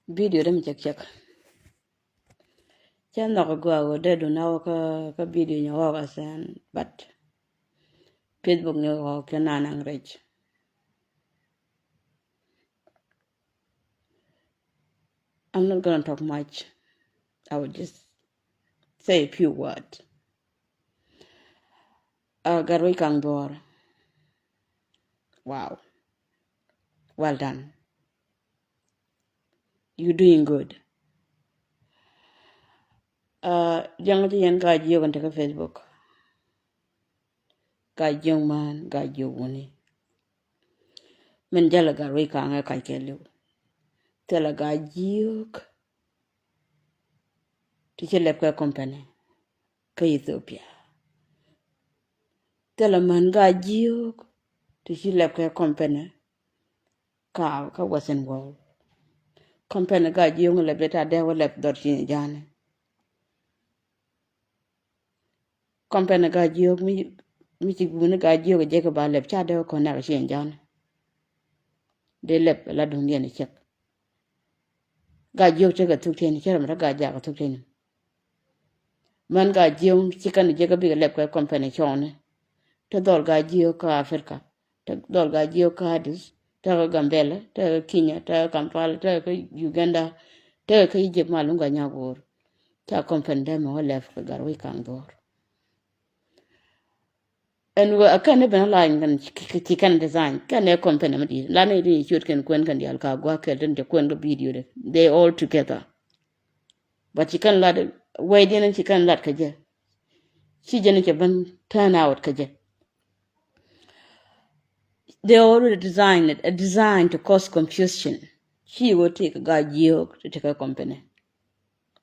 video dem check chan no go de do now ka video nya wa san but Facebook nya wa kana nang rich. I'm not gonna talk much. I will just say a few words. Gatwech Kang door. Wow, well done, you doing good. Jang ti yen ka jiyo kan take Facebook ka jong man ka joguni men jala Gatwech Kang ka kelu tela ga jiyok ti chelep ka company ka Ethiopia tela man ga jiyok ti chelep ka company ka Western world company ga jiyok le beta de wala dor chi jane company ga jiyok mi ci gune ga jiyok je ka ba lep cha de ko na chi jane de lep la dunia ni chek ga jiyok che ga tukten ni chera ga ja ga tukten man ga jiyok ci kan je ga bi lep ka company chone te dol ga jiyok ka Africa te dol ga jiyok ka Addis te ga Gambela te ga Kenya te ga Kampala te ga Uganda te ga Egypt malunga nyagor ta company de mo lef ka Gatwech Kang door and we can even line kan ki kan design kan e company madi la ne di shoot kan kwen kan yal ka gwa ke den de kwen go video de they all together but you can let way din you can let ka je shi je ne ke ban turn out ka je they already designed it a design to cause confusion she will take a guy to take a company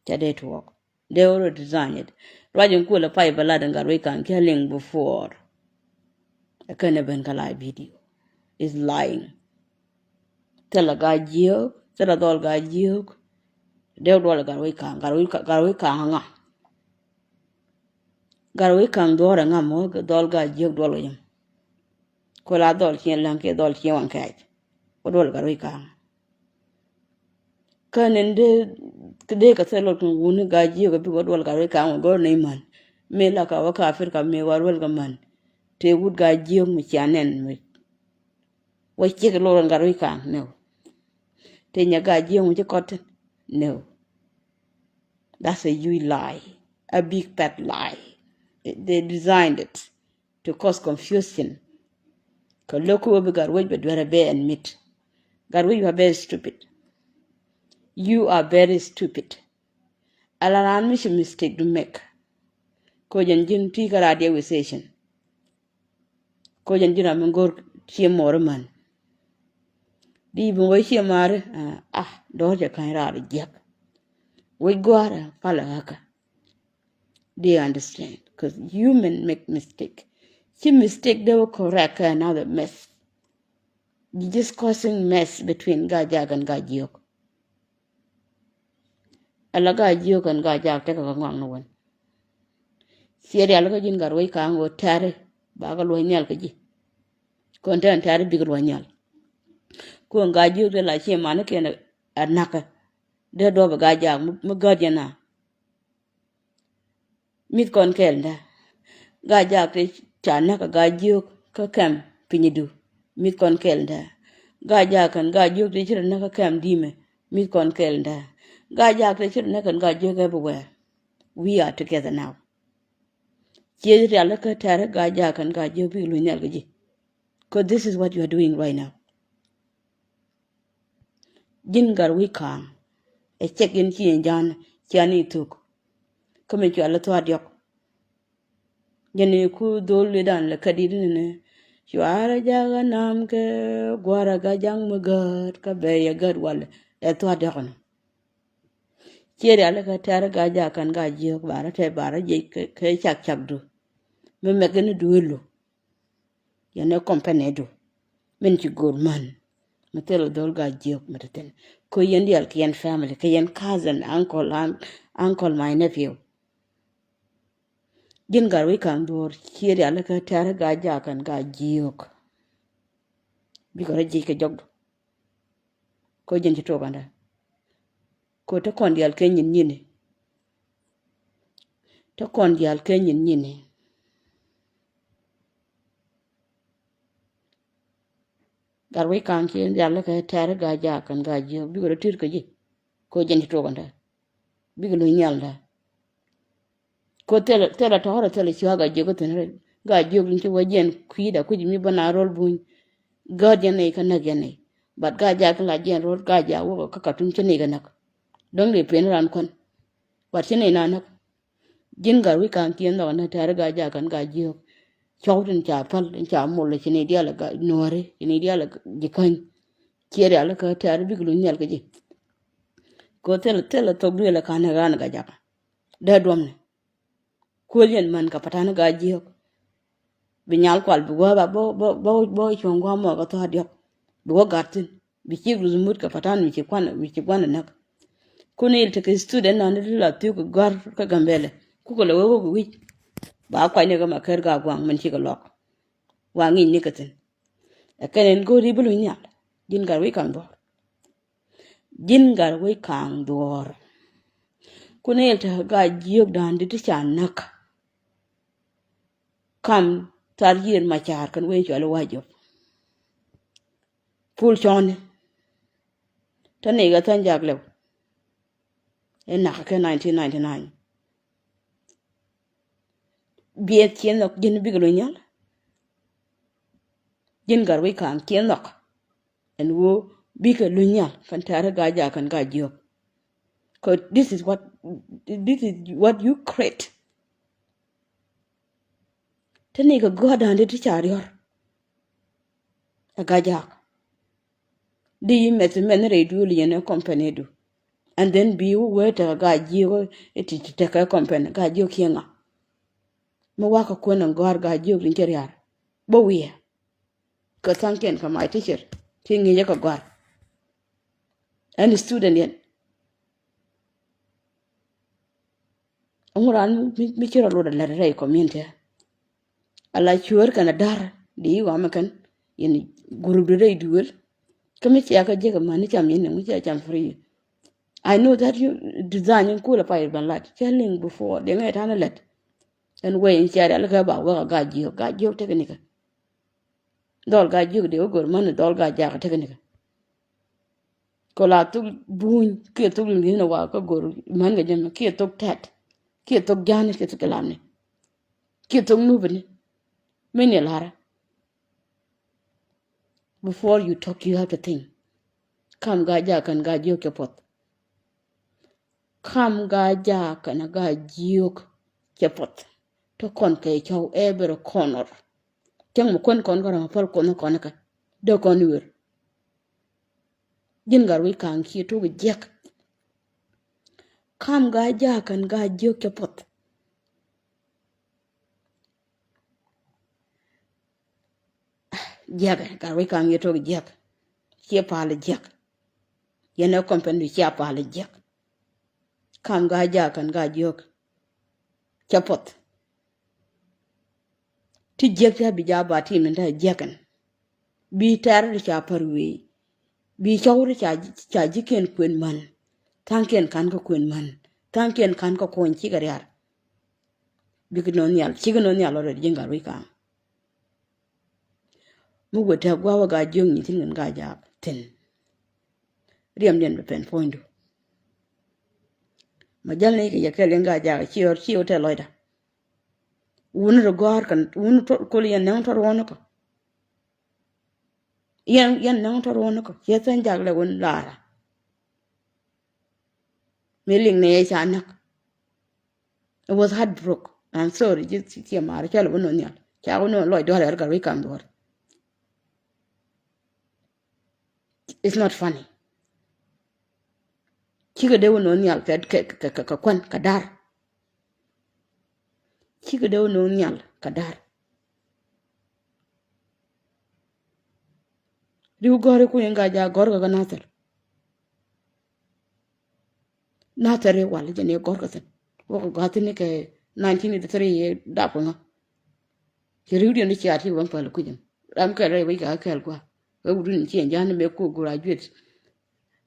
to day to work they already designed it rajin kula pai baladan Gatwech Kang killing before a kind of live video is lying. Tell a guy joke, tell a doll guy joke, they'll do a Gatwech Kang, Gatwech Kang. Gatwech Kang door and a more doll guy joke dollar him. Call a doll chin lanky doll chin one cat. What all Gatwech Kang? Can in the day a fellow to wound guy joke because all Gatwech Kang go name man. May like our Africa may welcome man. They would guy joke with your name. What chick a lot on Gatwech Kang? No. Then your guy joke with your cotton? No. That's a huge lie, a big fat lie. They designed it to cause confusion. Because look who Gatwech but we're a bear and meat. Gatwech, you are very stupid. You are very stupid. Alaran mission mistake to make. Kojan jin tika radio with station. Kojan jin amangor chia more man. Di bungo chia mare doja kan rari jack. We guara pala haka. They understand because human make mistake. She mistake they will correct another mess. You just causing mess between Gajak and Gajok. Ala Gajok and Gajak take a long one. Sierra Alagajin Gatwech Kang or Terry Bagalwanyal Kaji. Content Terry Big Wanyal. Go and Gajok de la Chia Manaka and Naka. Dead over Gajak, Mugadiana. Meet Conkelda. Gajak Chanaka Gajok, Kakam, Pinidu. Meet Conkelda. Gajak and Gajok the children never come dime. Meet Conkelda. Gajak the children and Gajok everywhere. We are together now. Because this is what you are doing right now. Jin Gatwech Kang. A check in Chi and John, Chiani took. Come into a lot of yok. Jenny could do lidan la cadidin. You are a jaganamke, Guaraga Jang Mugad, Cabaya Gadwal, a Tuadon. Cherry Alaka Taragajak and Gajok, Barate Barajak, Kachak Chabdu. Me megane duelo ya ne company do men ci good man me telo dol ga jiok metaten ko yendi al kian family kian cousin uncle my nephew Jin Gatwech Kang door kiri ala ka tara ga jakan ga jiok bi ko ji ke jog ko jen ci to banda ko ta kon dial ke nyin nyine ta kon dial ke nyin nyine Gatwech Kang ki dial ka tere ga ja kan ga ji bi ko tir ka ji ko jen to kan da bi ko nyal da ko tela to hora tela chi ga ji ko ten ga ji ko ci wajen ku da ku ji mi bana rol bun ga je ne kan na je ne bat ga ja ka la jen rol ga ja wo ka tun ci ne ga nak don le pen ran kon wat ci ne na nak jin Gatwech Kang ki no na tere ga ja kan ga ji chawdin cha pal cha mo le ni dia la ga nore ni dia la ji kan kiere ala ka tar bi glu nyal ka ji ko tel to bi la kana ga ga ja da dom ne ko yen man ka patana ga ji bi nyal kwal bi go ba bo chongo mo ka to dio bi go gatin bi ci glu mut ka patan mi ci kwan nak ko ne te ke student na ne la tu ko gar ka gambele ku ko le wo wi ba kwa ne ga makar ga gwang man ci ga lok wa ngi ni katin kenen go ri bulu nyal jin Gatwech Kang dor kunel ta ga jiyog dan di ta nak kam tar yin ma char kan we jalo wajo pul chone ta ne ga tan jak lew en nak ka 1999 biet kien nok jin bi gulu nyal jin Gatwech Kang kien nok en wo bi ka lu nyal kan tar ga ja kan ga jiyog. Because this is what you create. Tani ka God and the teacher a gajak. Do you met men reduly in a company do? And then be wait a guy you it to take a company, God you king. Mawaka kun and God got you in Jerry. But we because some can come my teacher, King Yaka God. And the student yet. Umuran Michel Road letter community. I like you work and a dar, the Wamakan in Guru duel. Come here, I can money jam in which I am free. I know that you design and cool up by lad, telling before they made an let. And way in Sierra Algaba, well, got you technical. Dol got you, the ogre money, dol got jack technical. Cola took boon, kid took in a walk, go, mangajam, kid took tat, kid took Janis, kid took Galani, kid took moving. Many Lara. Before you talk, you have to think. Come, Gajak and Gajuk your pot. Come, Gajak and a Gajuk your pot. To concave how every corner. Jang mo kon a pol kono konaka. Do conur. Jin Gatwech Kang ki to with Jack. Come, Gajak and Gajuk your pot. Jack, Gatwech Kang you to with Jack. Here pal Jack. You know company here pal Jack. Come, Gajak and Gajuk. Chapot. Ti Jack ya bijaba team and Jackan. Be terror chaperway. Be shower cha jiken queen man. Tanken kanko queen man. Tanken kanko coin chigariar. Bignonial, chignonial already Gatwech Kang. Mugo ta gwawa ga jung yiting and gajak. 10. Riam den pen point. Majalne ki yakelen gajak, chi or tell loida. Wun regard can wun coli and nang toronoko. Yan nang toronoko. Yes and jagle wun lara. Milling ne chanak. It was heartbroken. I'm sorry, just sit here, Marshall, one on yan. Chow no Lloyd dollar Gatwech Kang door. It's not funny. Chico de one on yal, kakwan, kadar. Chico de one on yal, kadar. You go to Kuyengaja, Gorga Nathar. Nathar, while it's in your Gorgathan. What got in 1983 dapper. He read in the chat, he won't follow Kujum. I'm carry week, I can't go. I wouldn't change, and make graduates.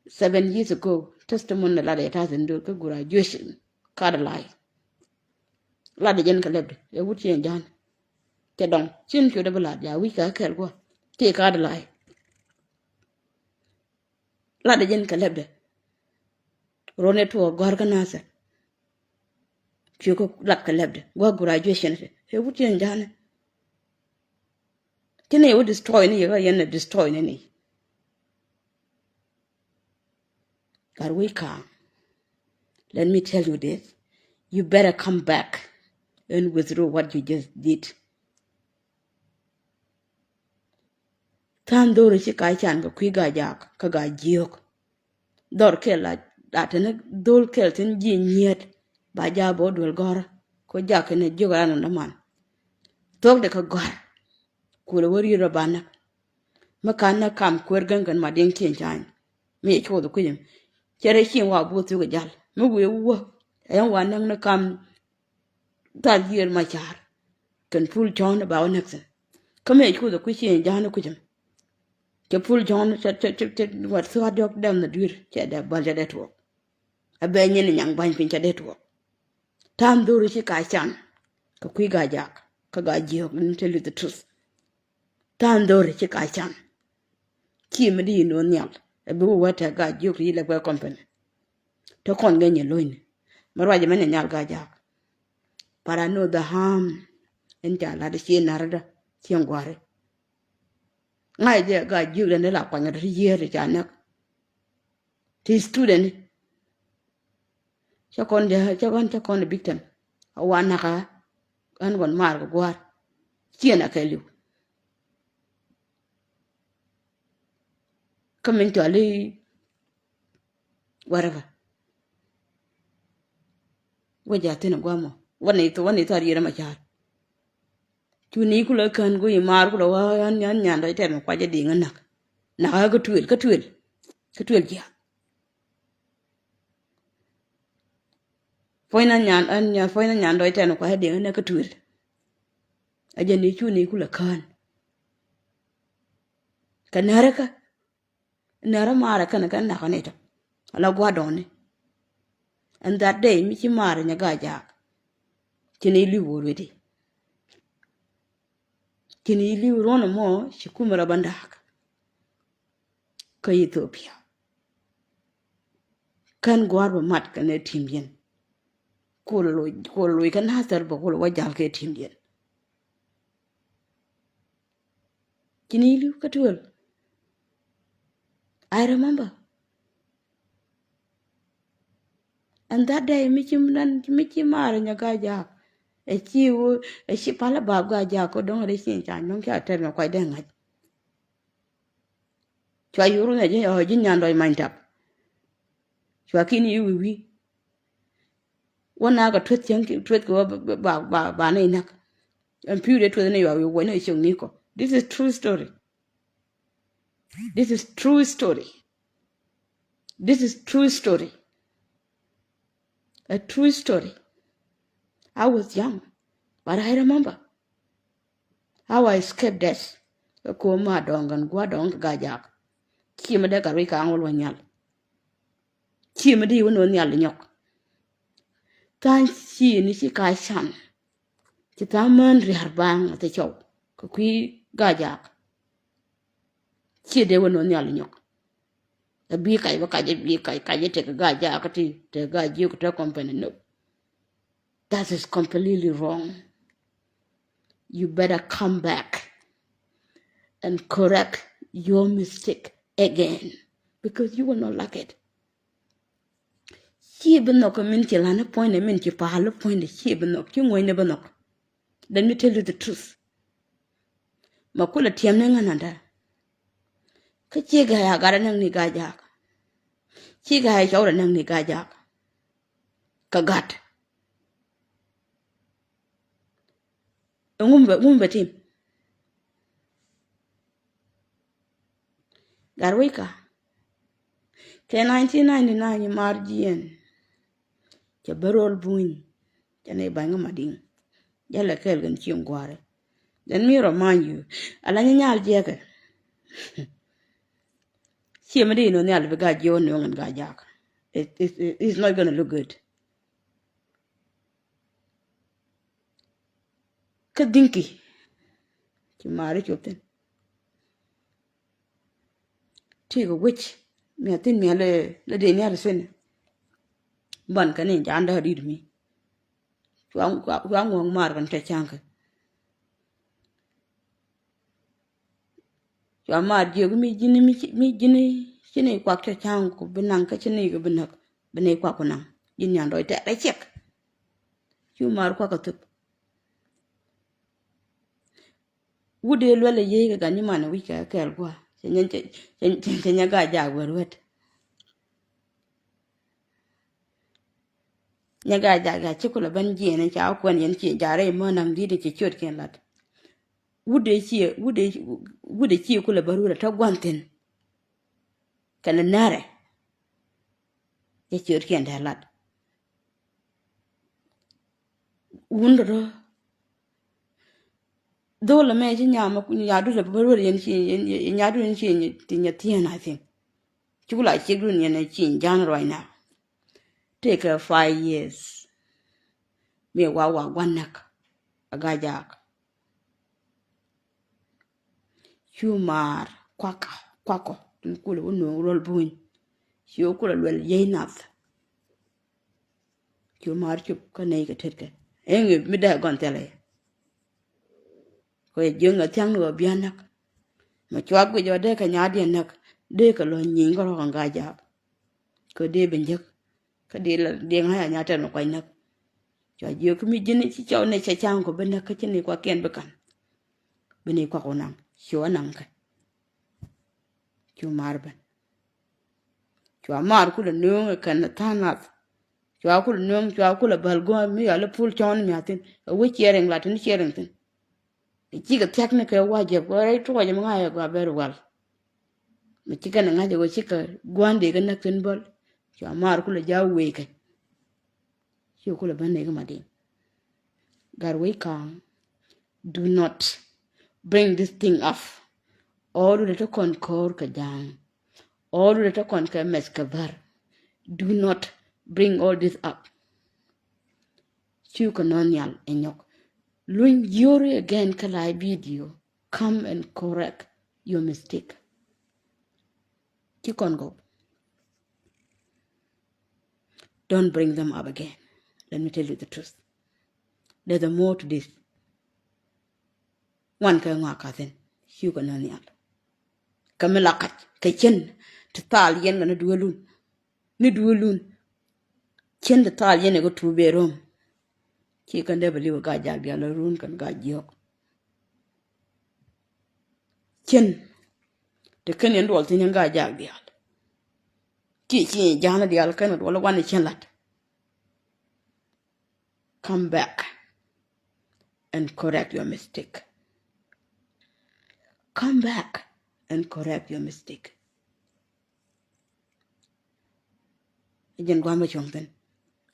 7 years ago, testimony la de tas ndo ka graduation card lai. La de jen ka lebde. E wuti en jan. Ke dong. Chin kyo de bala ja wi ka kel go. Ke card lai. La de jen ka lebde. Rone to gor ka nasa. Kyo ko lat ka lebde. Go graduation. E wuti en jan. Kene you destroy ni you yen destroy ni. Gatwech Kang. Let me tell you this. You better come back and withdraw what you just did. Tan dori chi kai chan ko kwi ga jak ka ga jiok. Dor ke la atene dol kel tin ji nyet ba ja bo dol gor ko jak ne joga no man. Tok de ka gor. Ku le wori ro bana. Makana kam kwer gangan ma den kin chan. Me cho do kuyim. Chere chin wa bu tu ga jal. Mu we wo. Ayan wa nang na kam tal yer ma char. Kan pul chon ba onaksen. Kame ku do kuyim jan kuyim. Ke pul John what so dog down the deer che da balja det wo a be nyen nyang ban pin cha det wo tam duru chi ka chan ka kwi ga jak ka ga ji ok ni tell you the truth tam duru chi ka chan ki me di no nyal e bu wata ga ji ok le kwa company to kon ga nyen loin marwa je men nyal ga jak but I know the harm en ja la de chi narada chi ngware ngai je ga ji le la kwa ngari ye re cha na ti student chakon victim awana ka an gon mar go gwar chiena kelu coming to ali whatever waja tena gwamo wani to yera ma char tuni kula kan go mar kula wa yan nyanda ite kwa je dinga na ga tuel ja foina nyan do ite no kwa dinga na ka tuel aje ni tuni kula kan kanaraka nara mara kana kan na kaneta ala gwa doni and that day mi chi mara nya ga ja kini li woredi kini li rono mo shikumara bandak ka Ethiopia kan gwarba mat kan timbien ko lo kan hasar ba ko wajal ke timbien kini li katwel I remember. And that day, Michi Mara Nyagaja, a chiwu, a shipala baga jako, don't listen, don't care, tell me quite dang it. Try you run a gin or mind up. Chuakin you we. One hour twit young twit go banana and pewed it with a neighbor when it's young Nico. This is true story. This is true story. This is true story. A true story. I was young, but I remember how I escaped death. A coma dong and guadong gajak. Chimade Gatwech Kang will wanyal. Chimadi won nyal nyok. Tan chi ni chi kai chan. Chitaman riharbang at the chow. Kukui gajak. Chi de won nyal nyok. A big I take a gajak te gajuk to company. No. That is completely wrong. You better come back and correct your mistake again. Because you will not like it. She be no community lana point a minute pahalo point she be no you never knock. Let me tell you the truth. Makula tiam nanga ka chiga ya gara nang ni gajak. Chiga ya chawra nang ni gajak. Kagat. Ngumbe team. Gatwech Kang. Ke 1999 margien. Cha barol buin. Jane banga mading. Jala kel gan chiong gware. Let me remind you. Alanya nyal jeke. She made no near the guy John and Gajak. It's not gonna look good. Kadinky. To marry you then. Take a witch. Me a thin me a lady near the sin. One can in under read me. One mark and Tachanka. Your mad, you me Jinny quack a chunk, Benanka Cheniga Benak, Bene Quaconam. Yin I check. You mark quackatup. Would you well a year than you man a week a kelgua? Senyaga were wet. Nyaga chocolate banji and a chow when yen jare monam did it church can lad. Would they see cool barura top one thing? Can a nare? A church can tell lad. Wonder. Though la imagine yadu the barura and she in yadu and she in your tea, I think. You like children and a chin John right now. Take her 5 years. Me wawa one neck. A gajak. Humar, quacko, and cool no roll boon. You could well yay enough. Humar chup can make a ticket. Ain't me that gon tell you. Quite young a tongue of bianak. My chuck with your deck and yardian neck. Deck alone yingo on gajak. Could they be juk? Could they ding high and yatter no quite neck? You can be Jenny Chicho nature chango, but no kitchen is what can become. Benny quackonam, sure nanka. You marben. You are marked a new can turn up. You are cool noom, you are cool a balgo, me a full town me, I think, a witch hearing Latin Sherrington. The chicken technical wajah, where I told him I go very well. The chicken and I was chicken, one day a nothing ball. You are marked a jaw wake. You could have been a maddy. Gatwech Kang, do not bring this thing up. All the little concord kajang. All the little concord meskabar. Do not bring all this up. You canonial and yok. Luin Yuri again kalai video. Come and correct your mistake. You can go. Don't bring them up again. Let me tell you the truth. There's a more to this. One can walk out then. You canonial. Kamila kat. Kachen. To tal yen and a dualun. Ni dualun. Chen the tal yen go to be room. She can never leave a guy jack the other room can guide you. Chen the Kenyan was in a guy jack the other. She Jana the Alcan at all one chenlat. Come back and correct your mistake. Come back and correct your mistake. Again, Guamachongan.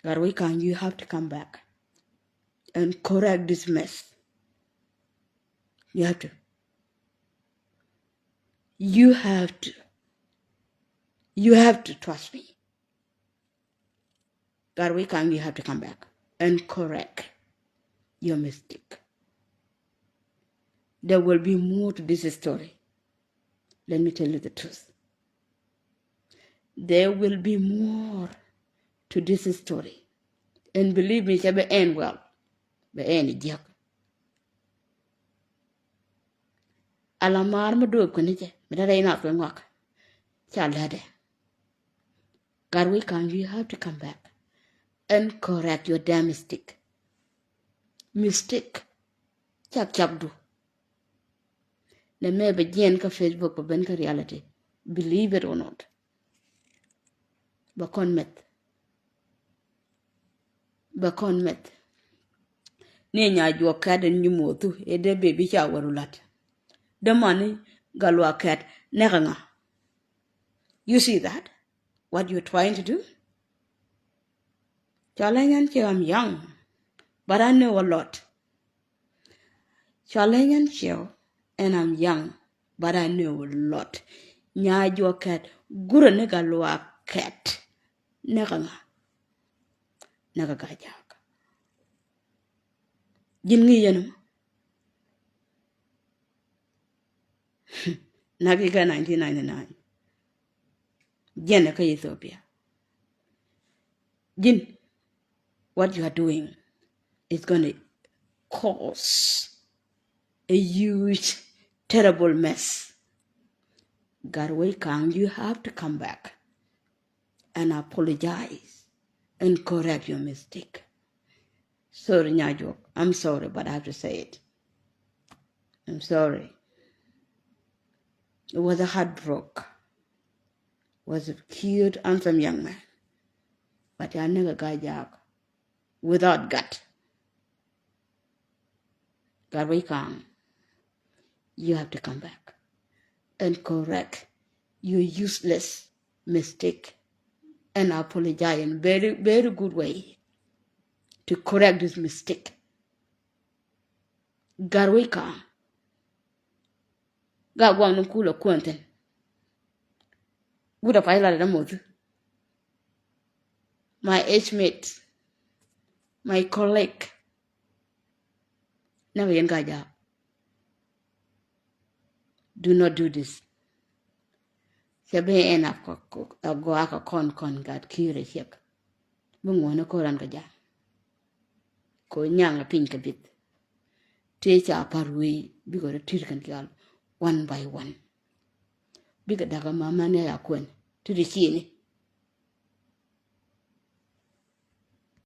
Gatwech Kang, you have to come back and correct this mess. You have to. You have to. You have to trust me. Gatwech Kang, you have to come back and correct your mistake. There will be more to this story. Let me tell you the truth. There will be more to this story. And believe me, it will end well. But end jack. Alamar madu kunije. But that ain't not going to work. Chalade. Gatwech Kang, you have to come back and correct your damn mistake. Mistake. Chap do. The maybe Jen ka Facebook but ben ka reality. Believe it or not. Bakon met. Nenya jua kat and nyumotu. Ede baby cha warulat. The money galwa kat neganga. You see that? What you're trying to do? Nyanchiew, I'm young, but I know a lot. Nyanchiew, and I'm young, but I know a lot. Nyanchiew cat. Guru nigga lua cat. Nega gajak. Jingi yenum. Nagika 1999. Jenaka Ethiopia. Jin, what you are doing is going to cause a huge, terrible mess. Gatwech Kang, you have to come back and apologize and correct your mistake. Sorry, Nyanchiew. I'm sorry, but I have to say it. I'm sorry. It was a heartbreak. It was a cute, handsome young man. But I never got Jack without gut. Gatwech Kang, you have to come back and correct your useless mistake and apologize in a very, very good way to correct this mistake. Gatwech Kang, got one cool acquaintance. Good of I like them. My age mate, my colleague, never yen gaja. Do not do this. Sabi en go aka kon gat kire shek. Bungwana koran gaja. Ko nyanga pink a bit. Teacher parwe bigo the tirkan girl one by one. Biga daga mama ne akwen to the chini.